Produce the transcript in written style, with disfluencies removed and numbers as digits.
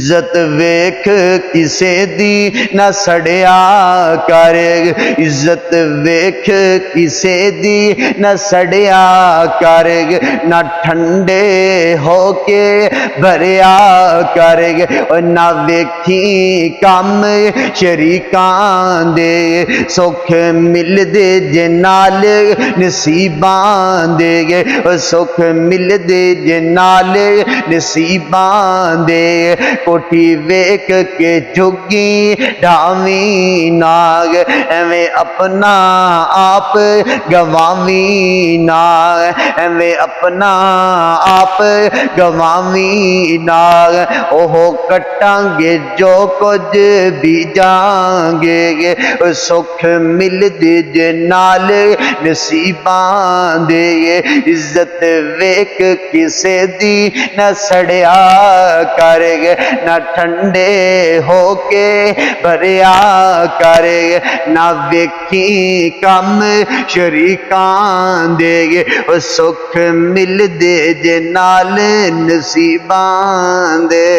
इज्जत वेख किसे दी ना सड़िया कर, इज्जत वेख किसे दी ना सड़िया कर, ना ठंडे होके भरिया कर, ना वेखी कम शरीकां दे, सुख मिलदे जे नाल नसीबां दे, सुख मिलदे जे नाल नसीबां दे, कोठी वेख के झुगी ढावी नाग, एवें अपना आप गवावी नाग, एवें अपना आप गवावी नाग, ओहो कटांगे जो कुछ बीजांगे, सुख मिलदे जे नाल नसीबां दे, इज्जत वेख किसे दी ना सड़िया कर, ना ठंडे होके भरिया कर, ना वेखी कम शरीकां दे, सुख मिलदे जे नाल नसीबां दे।